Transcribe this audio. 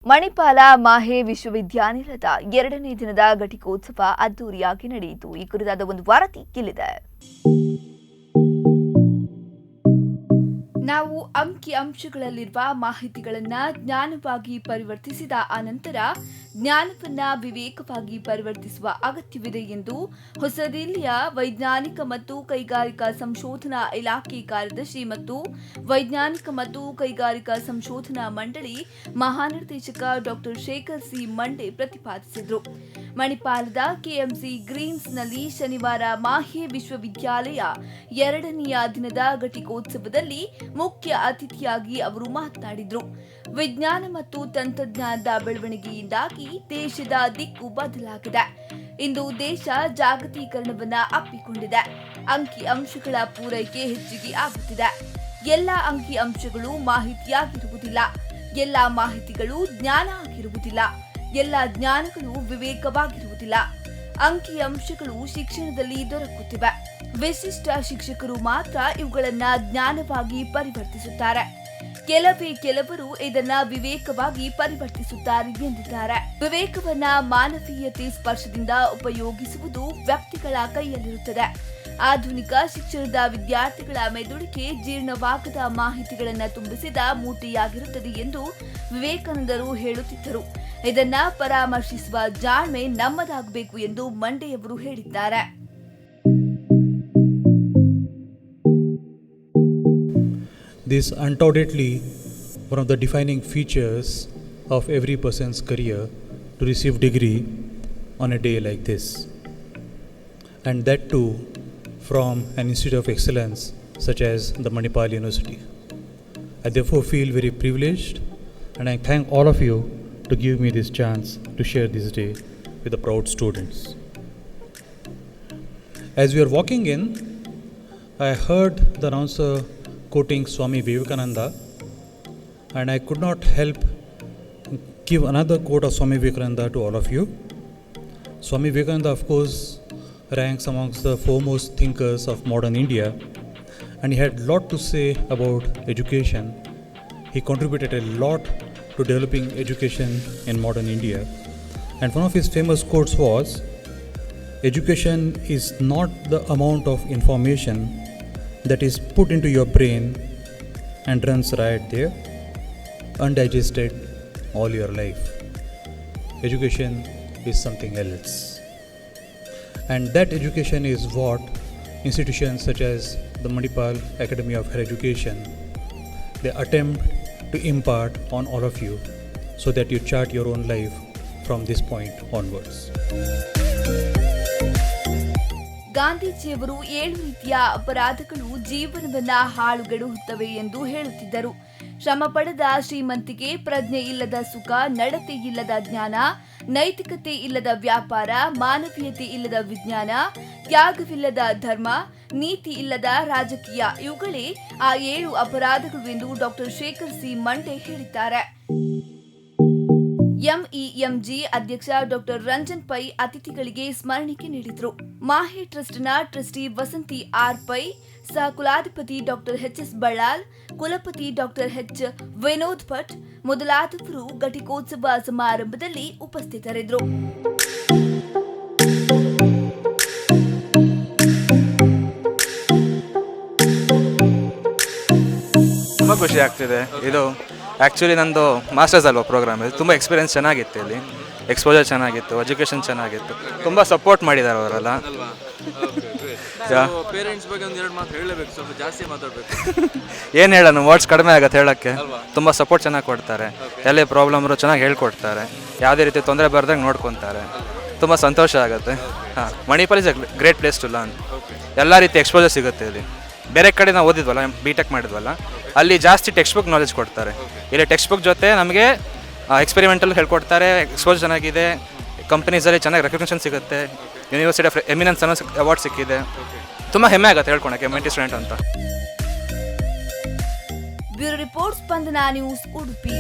ಮಣಿಪಾಲ ಮಾಹೆ ವಿಶ್ವವಿದ್ಯಾನಿಲಯದ 2ನೇ ದಿನದ ಘಟಿಕೋತ್ಸವ ಅದ್ದೂರಿಯಾಗಿ ನಡೆಯಿತು. ಈ ಕುರಿತಾದ ಒಂದು ವರದಿ ಇಲ್ಲಿದೆ. ನಾವು ಅಂಕಿಅಂಶಗಳಲ್ಲಿರುವ ಮಾಹಿತಿಗಳನ್ನು ಜ್ಞಾನವಾಗಿ ಪರಿವರ್ತಿಸಿದ ಅನಂತರ ಜ್ಞಾನವನ್ನ ವಿವೇಕವಾಗಿ ಪರಿವರ್ತಿಸುವ ಅಗತ್ಯವಿದೆ ಎಂದು ಹೊಸದಿಲ್ಲಿಯ ವೈಜ್ಞಾನಿಕ ಮತ್ತು ಕೈಗಾರಿಕಾ ಸಂಶೋಧನಾ ಇಲಾಖೆ ಕಾರ್ಯದರ್ಶಿ ಮತ್ತು ವೈಜ್ಞಾನಿಕ ಮತ್ತು ಕೈಗಾರಿಕಾ ಸಂಶೋಧನಾ ಮಂಡಳಿ ಮಹಾನಿರ್ದೇಶಕ ಡಾಕ್ಟರ್ ಶೇಖರ್ ಸಿ ಮಂಡೆ ಪ್ರತಿಪಾದಿಸಿದರು. ಮಣಿಪಾಲದ ಕೆಎಂಸಿ ಗ್ರೀನ್ಸ್ನಲ್ಲಿ ಶನಿವಾರ ಮಾಹೆ ವಿಶ್ವವಿದ್ಯಾಲಯ 2ನೇ ದಿನದ ಘಟಿಕೋತ್ಸವದಲ್ಲಿ ಮುಖ್ಯ ಅತಿಥಿಯಾಗಿ ಅವರು ಮಾತನಾಡಿದರು. ವಿಜ್ಞಾನ ಮತ್ತು ತಂತ್ರಜ್ಞಾನದ ಬೆಳವಣಿಗೆಯಿಂದಾಗಿ ದೇಶದ ದಿಕ್ಕು ಬದಲಾಗಿದೆ. ಇಂದು ದೇಶ ಜಾಗತೀಕರಣವನ್ನ ಅಪ್ಪಿಕೊಂಡಿದೆ. ಅಂಕಿಅಂಶಗಳ ಪೂರೈಕೆ ಹೆಚ್ಚಿಗೆ ಆಗುತ್ತಿದೆ. ಎಲ್ಲ ಅಂಕಿಅಂಶಗಳು ಮಾಹಿತಿಯಾಗಿರುವುದಿಲ್ಲ. ಎಲ್ಲ ಮಾಹಿತಿಗಳು ಜ್ಞಾನ ಆಗಿರುವುದಿಲ್ಲ. ಎಲ್ಲ ಜ್ಞಾನಗಳು ವಿವೇಕವಾಗಿರುವುದಿಲ್ಲ. ಅಂಕಿಅಂಶಗಳು ಶಿಕ್ಷಣದಲ್ಲಿ ದೊರಕುತ್ತಿವೆ. ವಿಶಿಷ್ಟ ಶಿಕ್ಷಕರು ಮಾತ್ರ ಇವುಗಳನ್ನ ಜ್ಞಾನವಾಗಿ ಪರಿವರ್ತಿಸುತ್ತಾರೆ. ಕೆಲವರು ಇದನ್ನ ವಿವೇಕವಾಗಿ ಪರಿವರ್ತಿಸುತ್ತಾರೆ ಎಂದಿದ್ದಾರೆ. ವಿವೇಕವನ್ನ ಮಾನವೀಯತೆ ಸ್ಪರ್ಶದಿಂದ ಉಪಯೋಗಿಸುವುದು ವ್ಯಕ್ತಿಗಳ ಕೈಯಲ್ಲಿರುತ್ತದೆ. ಆಧುನಿಕ ಶಿಕ್ಷಣದ ವಿದ್ಯಾರ್ಥಿಗಳ ಮೆದುಳಿಗೆ ಜೀರ್ಣವಾಗದ ಮಾಹಿತಿಗಳನ್ನು ತುಂಬಿಸಿದ ಮೂಟೆಯಾಗಿರುತ್ತದೆ ಎಂದು ವಿವೇಕಾನಂದರು ಹೇಳುತ್ತಿದ್ದರು. ಇದನ್ನ ಪರಾಮರ್ಶಿಸುವ ಜಾಣ್ಮೆ ನಮ್ಮದಾಗಬೇಕು ಎಂದು ಮಂಡೆಯವರು ಹೇಳಿದ್ದಾರೆ. This undoubtedly one of the defining features of every person's career to receive degree on a day like this, and that too from an institute of excellence such as the Manipal University. I therefore feel very privileged, and I thank all of you to give me this chance to share this day with the proud students. As we are walking in, I heard the announcer quoting Swami Vivekananda, and I could not help give another quote of Swami Vivekananda to all of you. Swami Vivekananda, of course, ranks amongst the foremost thinkers of modern India, and he had a lot to say about education. He contributed a lot to developing education in modern India, and one of his famous quotes was, "Education is not the amount of information that is put into your brain and runs right there, undigested all your life. Education is something else." And that education is what institutions such as the Manipal Academy of Higher Education, they attempt to impart on all of you so that you chart your own life from this point onwards. ಗಾಂಧೀಜಿಯವರು 7 ರೀತಿಯ ಅಪರಾಧಗಳು ಜೀವನವನ್ನ ಹಾಳುಗೆಡುತ್ತವೆ ಎಂದು ಹೇಳುತ್ತಿದ್ದರು. ಶ್ರಮ ಪಡೆದ ಶ್ರೀಮಂತಿಕೆ, ಪ್ರಜ್ಞೆ ಇಲ್ಲದ ಸುಖ, ನಡತೆ ಇಲ್ಲದ ಜ್ಞಾನ, ನೈತಿಕತೆ ಇಲ್ಲದ ವ್ಯಾಪಾರ, ಮಾನವೀಯತೆ ಇಲ್ಲದ ವಿಜ್ಞಾನ, ತ್ಯಾಗವಿಲ್ಲದ ಧರ್ಮ, ನೀತಿ ಇಲ್ಲದ ರಾಜಕೀಯ, ಇವುಗಳೇ ಆ 7 ಅಪರಾಧಗಳು ಎಂದು ಡಾಕ್ಟರ್ ಶೇಖರ್ ಸಿ ಮಂಡೆ ಹೇಳಿದ್ದಾರೆ. ಎಂಇಎಂಜಿ ಅಧ್ಯಕ್ಷ ಡಾಕ್ಟರ್ ರಂಜನ್ ಪೈ ಅತಿಥಿಗಳಿಗೆ ಸ್ಮರಣಿಕೆ ನೀಡಿದರು. ಮಾಹೆ ಟ್ರಸ್ಟ್ನ ಟ್ರಸ್ಟಿ ವಸಂತಿ ಆರ್ ಪೈ, ಸಹ ಕುಲಾಧಿಪತಿ ಡಾಕ್ಟರ್ ಎಚ್.ಎಸ್. ಬಳ್ಳಾಲ್, ಕುಲಪತಿ ಡಾಕ್ಟರ್ ಎಚ್. ವಿನೋದ್ ಭಟ್ ಮೊದಲಾದವರು ಘಟಿಕೋತ್ಸವ ಸಮಾರಂಭದಲ್ಲಿ ಉಪಸ್ಥಿತರಿದ್ದರು. ತುಂಬ ಖುಷಿ ಆಗ್ತಿದೆ. ಇದು ಆ್ಯಕ್ಚುಲಿ ನಂದು ಮಾಸ್ಟರ್ಸ್ ಅಲ್ವಾ ಪ್ರೋಗ್ರಾಮ್, ಇದು ತುಂಬ ಎಕ್ಸ್ಪೀರಿಯೆನ್ಸ್ ಚೆನ್ನಾಗಿತ್ತು. ಇಲ್ಲಿ ಎಕ್ಸ್ಪೋಜರ್ ಚೆನ್ನಾಗಿತ್ತು, ಎಜುಕೇಷನ್ ಚೆನ್ನಾಗಿತ್ತು, ತುಂಬ ಸಪೋರ್ಟ್ ಮಾಡಿದ್ದಾರೆ ಅವರೆಲ್ಲ. ಪೇರೆಂಟ್ಸ್ ಬಗ್ಗೆ ಒಂದು 2 ಮಾತು ಹೇಳಬೇಕು, ಸ್ವಲ್ಪ ಜಾಸ್ತಿ ಮಾತಾಡಬೇಕು. ಏನು ಹೇಳೋಣ, ವರ್ಡ್ಸ್ ಕಡಿಮೆ ಆಗುತ್ತೆ ಹೇಳೋಕ್ಕೆ. ತುಂಬ ಸಪೋರ್ಟ್ ಚೆನ್ನಾಗಿ ಕೊಡ್ತಾರೆ. ಎಲ್ಲೇ ಪ್ರಾಬ್ಲಮ್ರು ಚೆನ್ನಾಗಿ ಹೇಳ್ಕೊಡ್ತಾರೆ. ಯಾವುದೇ ರೀತಿ ತೊಂದರೆ ಬರ್ದಂಗೆ ನೋಡ್ಕೊತಾರೆ. ತುಂಬ ಸಂತೋಷ ಆಗುತ್ತೆ. ಹಾಂ, Manipal is a great place to learn. ಎಲ್ಲ ರೀತಿ ಎಕ್ಸ್ಪೋಜರ್ ಸಿಗುತ್ತೆ ಇಲ್ಲಿ. ಬೇರೆ ಕಡೆ ನಾವು ಓದಿದ್ವಲ್ಲ, B.Tech ಮಾಡಿದ್ವಲ್ಲ, ಅಲ್ಲಿ ಜಾಸ್ತಿ ಟೆಕ್ಸ್ಟ್ ಬುಕ್ ನಾಲೆಜ್ ಕೊಡ್ತಾರೆ. ಇಲ್ಲಿ ಟೆಕ್ಸ್ಟ್ ಬುಕ್ ಜೊತೆ ನಮಗೆ ಎಕ್ಸ್ಪೆರಿಮೆಂಟಲ್ ಹೇಳ್ಕೊಡ್ತಾರೆ. ಎಕ್ಸ್ಪೋಜರ್ ಚೆನ್ನಾಗಿದೆ. ಕಂಪನೀಸಲ್ಲಿ ಚೆನ್ನಾಗಿ ರೆಕಗ್ನಿಷನ್ ಸಿಗುತ್ತೆ. ಯೂನಿವರ್ಸಿಟಿ ಆಫ್ ಎಮಿನೆನ್ಸ್ ಅನ್ನೋ ಅವಾರ್ಡ್ ಸಿಕ್ಕಿದೆ. ತುಂಬ ಹೆಮ್ಮೆ ಆಗುತ್ತೆ ಹೇಳ್ಕೊಳಕ್ಕೆ MIT ಸ್ಟೂಡೆಂಟ್ ಅಂತ. ಬ್ಯೂರೋ ರಿಪೋರ್ಟ್, ಸ್ಪಂದನ ನ್ಯೂಸ್, ಉಡುಪಿ.